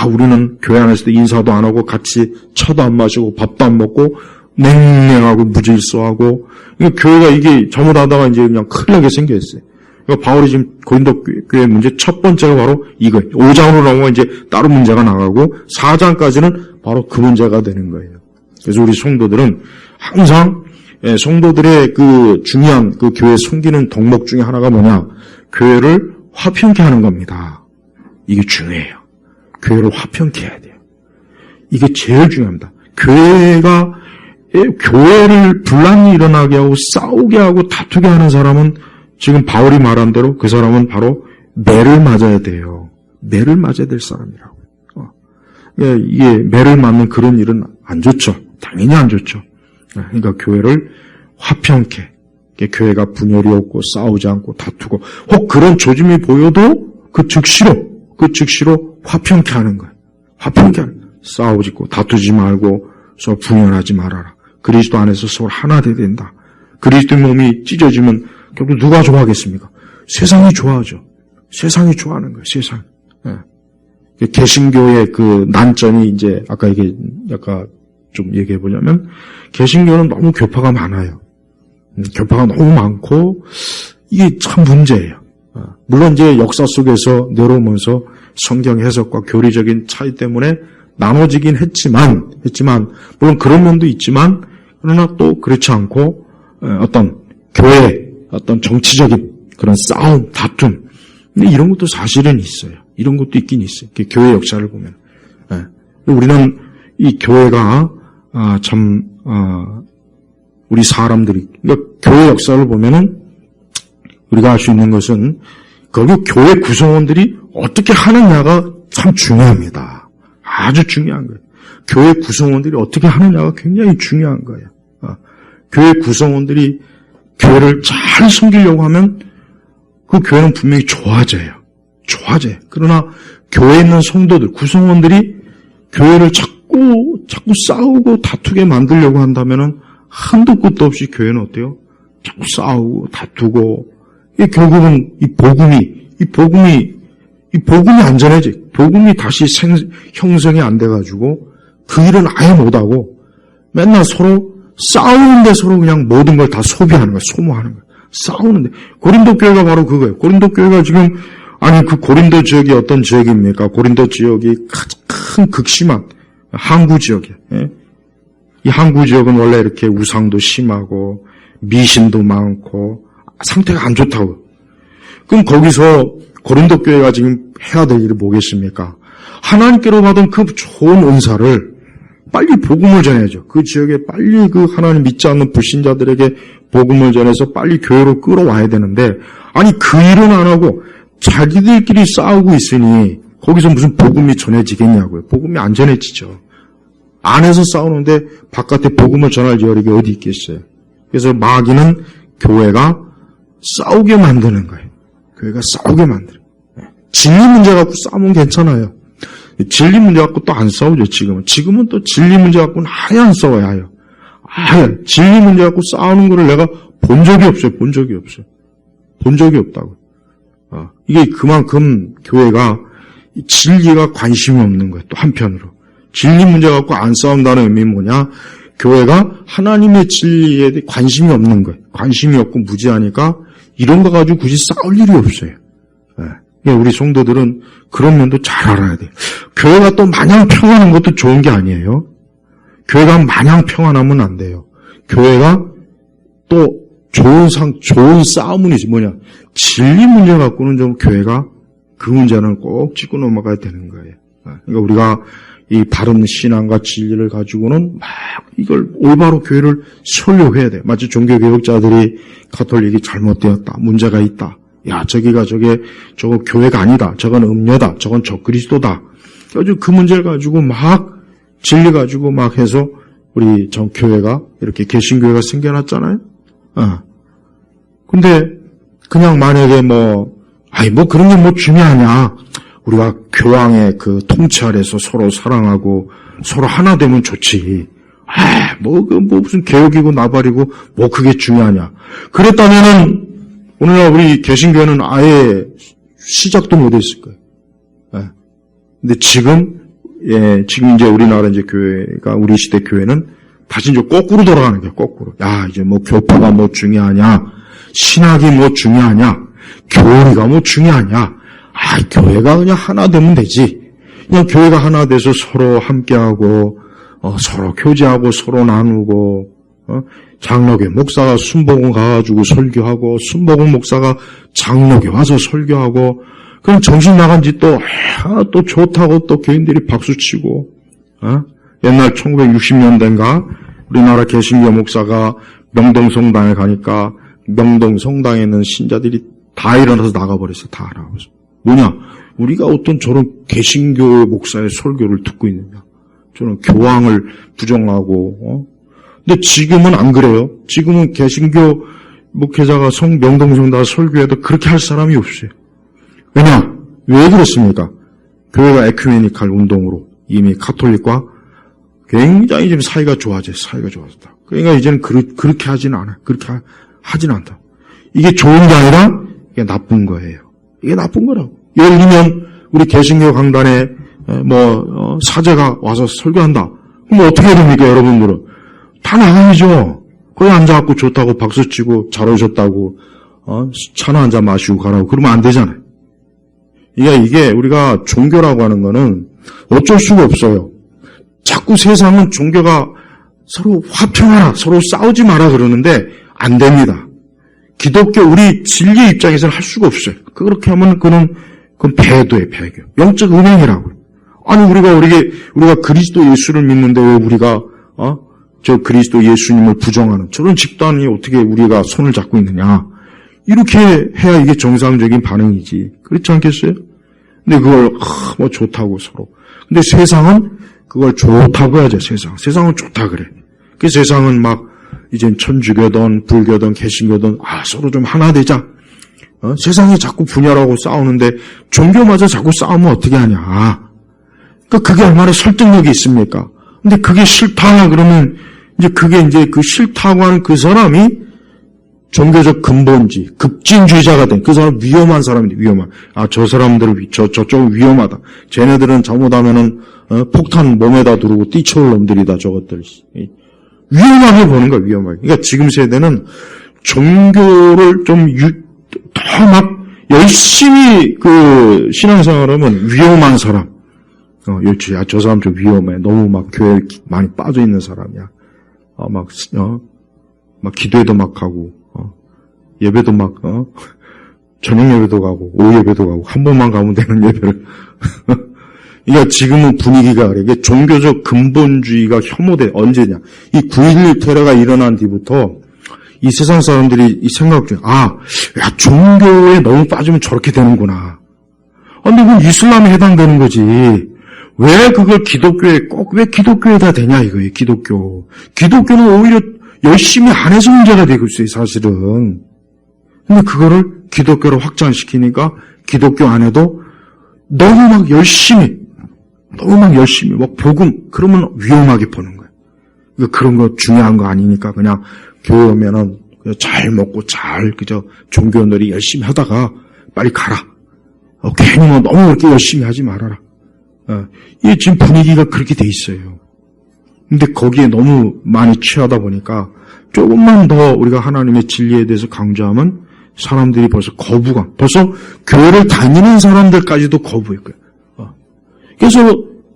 우리는 교회 안에서도 인사도 안 하고 같이 차도 안 마시고 밥도 안 먹고 냉랭하고 무질서하고, 교회가 이게 잘못하다가 이제 그냥 큰일 나게 생겼어요. 그러니까 바울이 지금 고린도 교회 문제 첫 번째가 바로 이거예요. 5장으로 넘어가 이제 따로 문제가 나가고 4장까지는 바로 그 문제가 되는 거예요. 그래서 우리 성도들은 항상 성도들의 그 중요한 그 교회 섬기는 덕목 중에 하나가 뭐냐? 교회를 화평케 하는 겁니다. 이게 중요해요. 교회를 화평케 해야 돼요. 이게 제일 중요합니다. 교회를 분란이 일어나게 하고 싸우게 하고 다투게 하는 사람은 지금 바울이 말한 대로 그 사람은 바로 매를 맞아야 돼요. 매를 맞아야 될 사람이라고. 이게 매를 맞는 그런 일은 안 좋죠. 당연히 안 좋죠. 그러니까 교회를 화평케, 교회가 분열이 없고 싸우지 않고 다투고, 혹 그런 조짐이 보여도 그 즉시로 화평케 하는 거예요. 화평케 하는 거예요. 싸우지 고 다투지 말고 서로 분열하지 말아라. 그리스도 안에서 서로 하나 돼야 된다. 그리스도의 몸이 찢어지면 결국 누가 좋아하겠습니까? 세상이 좋아하죠. 세상이 좋아하는 거예요. 세상. 개신교의 그 난점이 이제 아까 좀 얘기해 보자면, 개신교는 너무 교파가 많아요. 교파가 너무 많고 이게 참 문제예요. 물론 이제 역사 속에서 내려오면서 성경 해석과 교리적인 차이 때문에 나눠지긴 했지만 물론 그런 면도 있지만, 그러나 또 그렇지 않고 어떤 교회 어떤 정치적인 그런 싸움, 다툼, 근데 이런 것도 사실은 있어요. 이런 것도 있긴 있어요. 교회 역사를 보면. 우리는 이 교회가 우리 사람들이, 그러니까 교회 역사를 보면은 우리가 알 수 있는 것은 결국 교회 구성원들이 어떻게 하느냐가 참 중요합니다. 아주 중요한 거예요. 교회 구성원들이 어떻게 하느냐가 굉장히 중요한 거예요. 교회 구성원들이 교회를 잘 섬기려고 하면 그 교회는 분명히 좋아져요. 그러나 교회에 있는 성도들, 구성원들이 교회를 자꾸 싸우고 다투게 만들려고 한다면은 한도 끝도 없이 교회는 어때요? 자꾸 싸우고 다투고, 결국은 이 복음이 안전해지. 복음이 다시 형성이 안 돼가지고 그 일은 아예 못하고 맨날 서로 싸우는데 서로 그냥 모든 걸 다 소비하는 거예요. 소모하는 거예요. 싸우는데. 고린도 교회가 바로 그거예요. 고린도 교회가 지금, 그 고린도 지역이 어떤 지역입니까? 고린도 지역이 큰 극심한 항구 지역이에요. 이 항구 지역은 원래 이렇게 우상도 심하고 미신도 많고 상태가 안 좋다고. 그럼 거기서 고린도 교회가 지금 해야 될 일이 뭐겠습니까? 하나님께로 받은 그 좋은 은사를 빨리 복음을 전해야죠. 그 지역에 빨리 그 하나님 믿지 않는 불신자들에게 복음을 전해서 빨리 교회로 끌어와야 되는데, 아니 그 일은 안 하고 자기들끼리 싸우고 있으니 거기서 무슨 복음이 전해지겠냐고요. 복음이 안 전해지죠. 안에서 싸우는데 바깥에 복음을 전할 여력이 어디 있겠어요. 그래서 마귀는 교회가 싸우게 만드는 거예요. 교회가 싸우게 만들어요. 진리 문제 갖고 싸우면 괜찮아요. 진리 문제 갖고 또 안 싸우죠, 지금은. 지금은 또 진리 문제 갖고는 아예 안 싸워야 해요. 아예. 진리 문제 갖고 싸우는 거를 내가 본 적이 없어요. 본 적이 없어요. 본 적이 없다고. 이게 그만큼 교회가 진리가 관심이 없는 거예요. 또 한편으로. 진리 문제 갖고 안 싸운다는 의미는 뭐냐? 교회가 하나님의 진리에 대해 관심이 없는 거예요. 관심이 없고 무지하니까 이런 거 가지고 굳이 싸울 일이 없어요. 우리 성도들은 그런 면도 잘 알아야 돼요. 교회가 또 마냥 평안한 것도 좋은 게 아니에요. 교회가 마냥 평안하면 안 돼요. 교회가 또 좋은 싸움은 있지. 뭐냐? 진리 문제 갖고는 좀 교회가 그 문제는 꼭 짚고 넘어가야 되는 거예요. 그러니까 우리가 이 바른 신앙과 진리를 가지고는 막 이걸 올바로 교회를 설교해야 돼. 마치 종교개혁자들이 가톨릭이 잘못되었다. 문제가 있다. 야, 저거 교회가 아니다. 저건 음료다. 저건 적그리스도다. 그래서 그 문제를 가지고 막 진리 가지고 막 해서 우리 전 교회가 이렇게 개신교회가 생겨났잖아요. 근데 그냥 만약에 그런 게 뭐 중요하냐. 우리가 교황의 그 통치 아래서 서로 사랑하고 서로 하나 되면 좋지. 무슨 개혁이고 나발이고 그게 중요하냐. 그랬다면은 오늘날 우리 개신교회는 아예 시작도 못했을 거예요. 근데 지금 이제 우리나라 이제 교회가 우리 시대 교회는 다시 이제 거꾸로 돌아가는 거예요. 거꾸로. 이제 교파가 중요하냐, 신학이 중요하냐, 교리가 중요하냐. 교회가 그냥 하나 되면 되지. 그냥 교회가 하나 돼서 서로 함께하고, 서로 교제하고, 서로 나누고, 장로교 목사가 순복음 가가지고 설교하고, 순복음 목사가 장로교 와서 설교하고, 그럼 정신 나간 지 또 좋다고 또 교인들이 박수치고, 옛날 1960년대인가 우리나라 개신교 목사가 명동성당에 가니까 명동성당에 있는 신자들이 다 일어나서 나가버렸어. 다 나가서. 뭐냐? 우리가 어떤 저런 개신교 목사의 설교를 듣고 있느냐? 저는 교황을 부정하고, 근데 지금은 안 그래요. 지금은 개신교 목회자가 명동성당 설교해도 그렇게 할 사람이 없어요. 왜냐? 왜 그렇습니까? 교회가 에큐메니칼 운동으로 이미 가톨릭과 굉장히 지금 사이가 좋아졌다. 그러니까 이제는 그렇게 하진 않아요. 그렇게 하진 않다. 이게 좋은 게 아니라 이게 나쁜 거예요. 이게 나쁜 거라고. 예를 들면 우리 개신교 강단에 사제가 와서 설교한다. 그럼 어떻게 됩니까, 여러분들은? 다 나가야죠. 거기 앉아갖고 좋다고 박수치고 잘 오셨다고 차나 한잔 마시고 가라고 그러면 안 되잖아요. 이게 우리가 종교라고 하는 거는 어쩔 수가 없어요. 자꾸 세상은 종교가 서로 화평하라, 서로 싸우지 마라 그러는데 안 됩니다. 기독교 우리 진리 입장에서는 할 수가 없어요. 그렇게 하면 그건 배도예요, 배교. 영적 음행이라고요. 아니 우리가 그리스도 예수를 믿는데 왜 우리가 저 그리스도 예수님을 부정하는 저런 집단이 어떻게 우리가 손을 잡고 있느냐. 이렇게 해야 이게 정상적인 반응이지. 그렇지 않겠어요? 근데 그걸 좋다고 서로. 근데 세상은 그걸 좋다고 해야죠. 세상은 좋다 그래. 그 세상은 막 이젠 천주교든 불교든 개신교든 서로 좀 하나 되자. 세상이 자꾸 분열하고 싸우는데 종교마저 자꾸 싸우면 어떻게 하냐. 그게 얼마나 설득력이 있습니까? 근데 그게 싫다 그러면 그게 그 싫다고 하는 그 사람이 종교적 근본지, 급진주의자가 된 그 사람 위험한 사람인데, 위험한. 저 사람들은, 저쪽은 위험하다. 쟤네들은 잘못하면은, 폭탄 몸에다 두르고 뛰쳐올 놈들이다, 저것들. 위험하게 보는 거야, 위험하게. 그러니까 지금 세대는 종교를 더 막 열심히 신앙생활 하면 위험한 사람. 저 사람 좀 위험해. 너무 막 교회에 많이 빠져 있는 사람이야. 막 기도회도 막 하고, 예배도 막, 저녁 예배도 가고, 오후 예배도 가고, 한 번만 가면 되는 예배를. 그러니까 지금은 분위기가 그래. 이게 종교적 근본주의가 혐오돼. 언제냐. 이 9.11 테러가 일어난 뒤부터 이 세상 사람들이 이 생각 중에, 종교에 너무 빠지면 저렇게 되는구나. 근데 그건 이슬람에 해당되는 거지. 왜 그걸 왜 기독교에다 되냐, 이거예요, 기독교. 기독교는 오히려 열심히 안 해서 문제가 되고 있어요, 사실은. 근데 그거를 기독교로 확장시키니까 기독교 안에도 너무 막 열심히, 복음, 그러면 위험하게 보는 거예요. 그런 거 중요한 거 아니니까 그냥 교회 오면은 잘 먹고 그저 종교인들이 열심히 하다가 빨리 가라. 괜히 너무 그렇게 열심히 하지 말아라. 이게 지금 분위기가 그렇게 돼 있어요. 근데 거기에 너무 많이 취하다 보니까 조금만 더 우리가 하나님의 진리에 대해서 강조하면 사람들이 벌써 벌써 교회를 다니는 사람들까지도 거부했고요. 그래서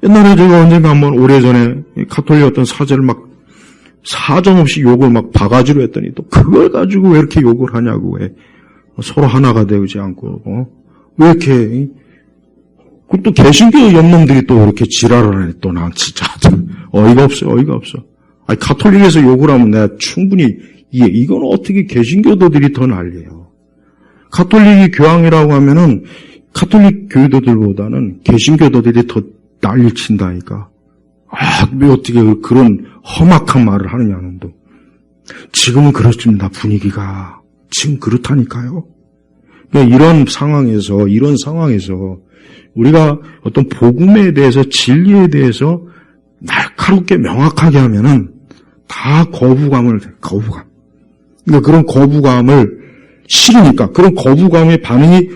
옛날에 제가 언젠가 한번 오래전에 가톨릭 어떤 사제를 막 사정없이 욕을 막 바가지로 했더니 또 그걸 가지고 왜 이렇게 욕을 하냐고, 왜 서로 하나가 되지 않고, 왜 이렇게, 또 개신교 옆놈들이 또 이렇게 지랄을 하네. 또 난 진짜 어이가 없어. 아니, 가톨릭에서 욕을 하면 내가 충분히 이해. 이건 어떻게 개신교도들이 더 난리예요. 가톨릭이 교황이라고 하면은 가톨릭 교도들보다는 개신교도들이 더 난리 친다니까. 왜 어떻게 그런 험악한 말을 하느냐는 또. 지금은 그렇습니다, 분위기가. 지금 그렇다니까요. 그러니까 이런 상황에서 우리가 어떤 복음에 대해서, 진리에 대해서 날카롭게 명확하게 하면은 다 거부감. 그러니까 그런 거부감을 싫으니까, 그런 거부감의 반응이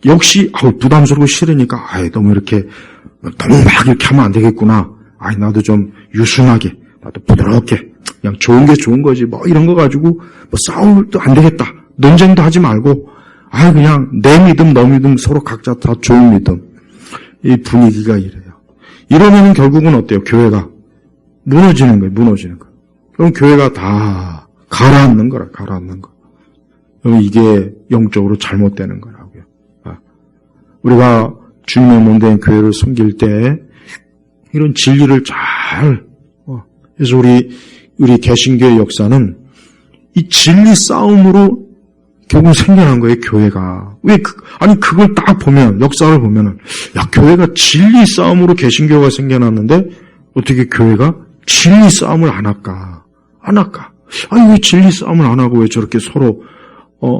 역시 부담스럽고 싫으니까 너무 이렇게 너무 막 이렇게 하면 안 되겠구나. 나도 좀 유순하게, 나도 부드럽게, 그냥 좋은 게 좋은 거지. 이런 거 가지고 싸움도 안 되겠다. 논쟁도 하지 말고, 그냥 내 믿음, 너 믿음, 서로 각자 다 좋은 믿음. 이 분위기가 이래요. 이러면은 결국은 어때요? 교회가 무너지는 거예요. 그럼 교회가 다 가라앉는 거. 그럼 이게 영적으로 잘못되는 거라고요. 우리가 주님의 몸된 교회를 섬길 때 이런 진리를 그래서 우리 개신교의 역사는 이 진리 싸움으로 결국 생겨난 거예요, 교회가. 그걸 딱 보면, 역사를 보면은, 교회가 진리 싸움으로 개신교가 생겨났는데, 어떻게 교회가 진리 싸움을 안 할까? 왜 진리 싸움을 안 하고 왜 저렇게 서로,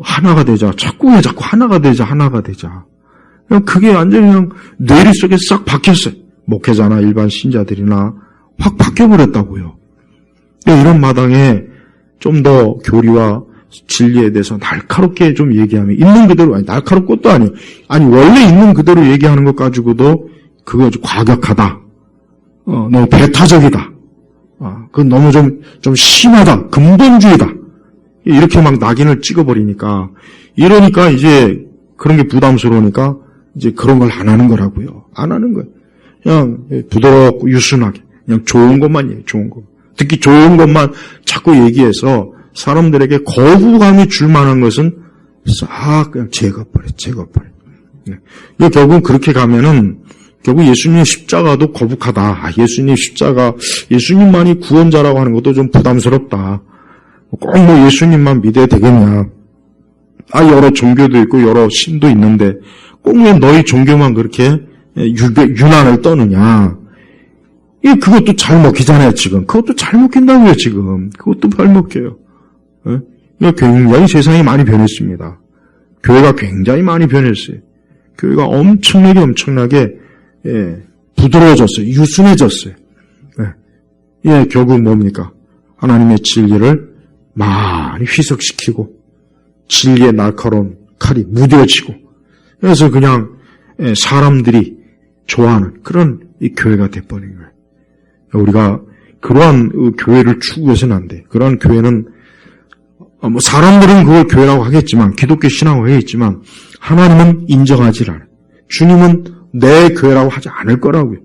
하나가 되자. 자꾸 하나가 되자. 그게 완전히 그냥 뇌리 속에 싹 박혔어요. 목회자나 일반 신자들이나 확 박혀버렸다고요. 이런 마당에 좀 더 교리와 진리에 대해서 날카롭게 좀 얘기하면, 있는 그대로, 날카롭고 것도 아니에요. 원래 있는 그대로 얘기하는 것 가지고도 그거 아주 과격하다. 너무 배타적이다. 그건 너무 좀 심하다. 근본주의다. 이렇게 막 낙인을 찍어버리니까, 이러니까 이제 그런 게 부담스러우니까 이제 그런 걸 안 하는 거라고요. 안 하는 거예요. 그냥 부드럽고 유순하게, 그냥 좋은 것만 얘기해, 좋은 것. 특히 좋은 것만 자꾸 얘기해서 사람들에게 거부감이 줄 만한 것은 싹 그냥 제거버려. 결국은 그렇게 가면은 결국 예수님의 십자가도 거북하다. 예수님만이 구원자라고 하는 것도 좀 부담스럽다. 꼭 예수님만 믿어야 되겠냐. 여러 종교도 있고 여러 신도 있는데 꼭 왜 너희 종교만 그렇게 유난을 떠느냐. 그것도 잘 먹히잖아요, 지금. 그것도 잘 먹힌다고요, 지금. 그것도 잘 먹혀요. 굉장히 세상이 많이 변했습니다. 교회가 굉장히 많이 변했어요. 교회가 엄청나게 부드러워졌어요. 유순해졌어요. 결국 뭡니까? 하나님의 진리를 많이 희석시키고 진리의 날카로운 칼이 무뎌지고, 그래서 그냥 사람들이 좋아하는 그런 이 교회가 돼버린 거예요. 우리가 그러한 교회를 추구해서는 안 돼. 그러한 교회는 사람들은 그걸 교회라고 하겠지만, 기독교 신앙이라고 하겠지만 하나님은 인정하지 않아요. 주님은 내 교회라고 하지 않을 거라고요.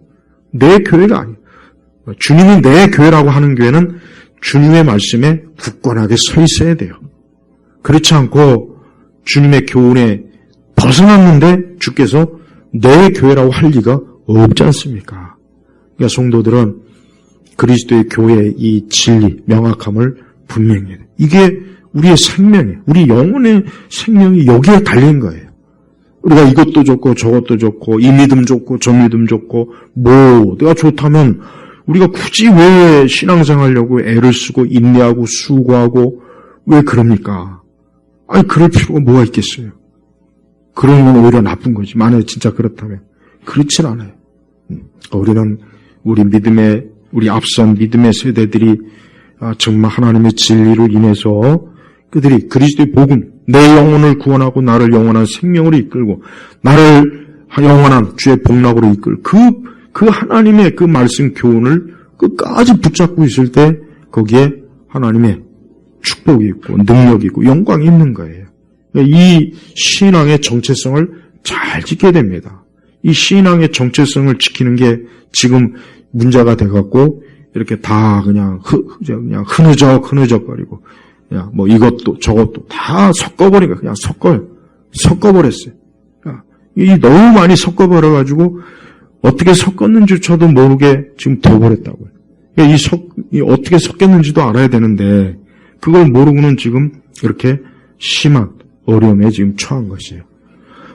내 교회가 아니에요. 주님이 내 교회라고 하는 교회는 주님의 말씀에 굳건하게 서 있어야 돼요. 그렇지 않고 주님의 교훈에 벗어났는데 주께서 내 교회라고 할 리가 없지 않습니까? 그러니까 성도들은 그리스도의 교회의 이 진리, 명확함을 분명히 해야 돼요. 이게 우리의 생명이에요. 우리 영혼의 생명이 여기에 달린 거예요. 우리가 이것도 좋고 저것도 좋고 이 믿음 좋고 저 믿음 좋고 내가 좋다면 우리가 굳이 왜 신앙생활하려고 애를 쓰고 인내하고 수고하고 왜 그럽니까? 아니 그럴 필요가 뭐가 있겠어요. 그런 건 오히려 나쁜 거지. 만약에 진짜 그렇다면. 그렇진 않아요. 우리는 우리 앞선 믿음의 세대들이 정말 하나님의 진리를 인해서 그들이 그리스도의 복음, 내 영혼을 구원하고 나를 영원한 생명으로 이끌고 나를 영원한 주의 복락으로 이끌 그 하나님의 그 말씀 교훈을 끝까지 붙잡고 있을 때 거기에 하나님의 축복이 있고 능력이 있고 영광이 있는 거예요. 이 신앙의 정체성을 잘 지켜야 됩니다. 이 신앙의 정체성을 지키는 게 지금 문제가 돼갖고 이렇게 다 그냥 흐느적거리고 그냥 뭐 이것도 저것도 다 섞어버리니까 그냥 섞어버렸어요. 이 너무 많이 섞어버려가지고 어떻게 섞었는지조차도 모르게 지금 둬버렸다고요. 이 어떻게 섞였는지도 알아야 되는데 그걸 모르고는 지금 이렇게 심한 어려움에 지금 처한 것이에요.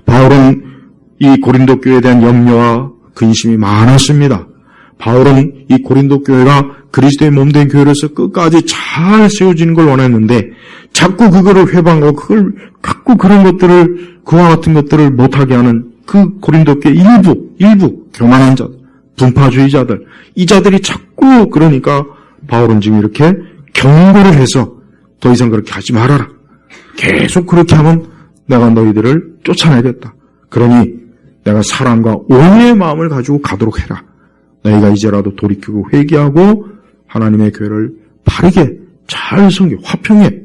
바울은 이 고린도 교회에 대한 염려와 근심이 많았습니다. 바울은 이 고린도 교회가 그리스도의 몸된 교회로서 끝까지 잘 세워지는 걸 원했는데 자꾸 그거를 회방하고 그걸 자꾸 그런 것들을 그와 같은 것들을 못하게 하는 그 고린도 교회 일부 교만한 자들, 분파주의자들 이 자들이 자꾸 그러니까 바울은 지금 이렇게 경고를 해서 더 이상 그렇게 하지 말아라. 계속 그렇게 하면 내가 너희들을 쫓아내겠다. 그러니 내가 사랑과 온유의 마음을 가지고 가도록 해라. 너희가 이제라도 돌이키고 회개하고 하나님의 교회를 바르게 잘 섬겨 화평해.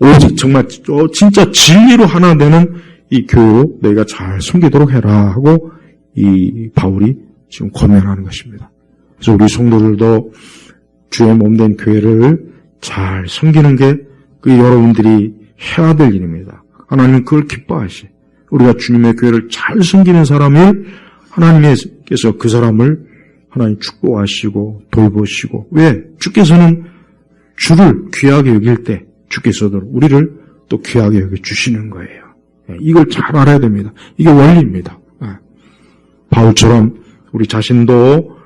오직 정말 진짜 진리로 하나 되는 이 교회로 너희가 잘 섬기도록 해라 하고 이 바울이 지금 권면하는 것입니다. 그래서 우리 성도들도 주의 몸된 교회를 잘 섬기는 게 그 여러분들이 해야 될 일입니다. 하나님은 그걸 기뻐하시. 우리가 주님의 교회를 잘 섬기는 사람을 하나님께서 그 사람을 하나님 축복하시고 돌보시고 왜? 주께서는 주를 귀하게 여길 때 주께서도 우리를 또 귀하게 여겨주시는 거예요. 이걸 잘 알아야 됩니다. 이게 원리입니다. 바울처럼 우리 자신도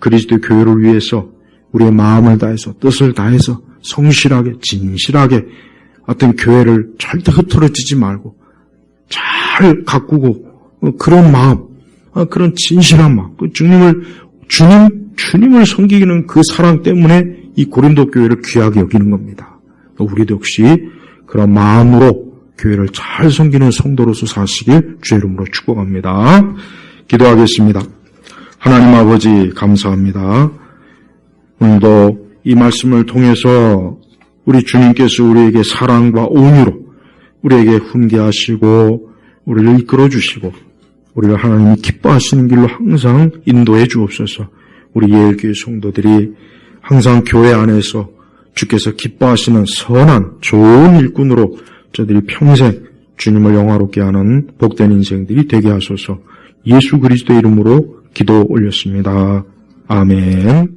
그리스도의 교회를 위해서 우리의 마음을 다해서 뜻을 다해서 성실하게 진실하게 어떤 교회를 절대 흐트러지지 말고 잘 가꾸고 그런 마음 그런 진실한 마음 주님을 섬기는 그 사랑 때문에 이 고린도 교회를 귀하게 여기는 겁니다. 우리도 역시 그런 마음으로 교회를 잘 섬기는 성도로서 사시길 주의 이름으로 축복합니다. 기도하겠습니다. 하나님 아버지 감사합니다. 오늘도 이 말씀을 통해서 우리 주님께서 우리에게 사랑과 온유로 우리에게 훈계하시고 우리를 이끌어 주시고 우리가 하나님이 기뻐하시는 길로 항상 인도해 주옵소서. 우리 예일교회 성도들이 항상 교회 안에서 주께서 기뻐하시는 선한 좋은 일꾼으로 저들이 평생 주님을 영화롭게 하는 복된 인생들이 되게 하소서. 예수 그리스도의 이름으로 기도 올렸습니다. 아멘.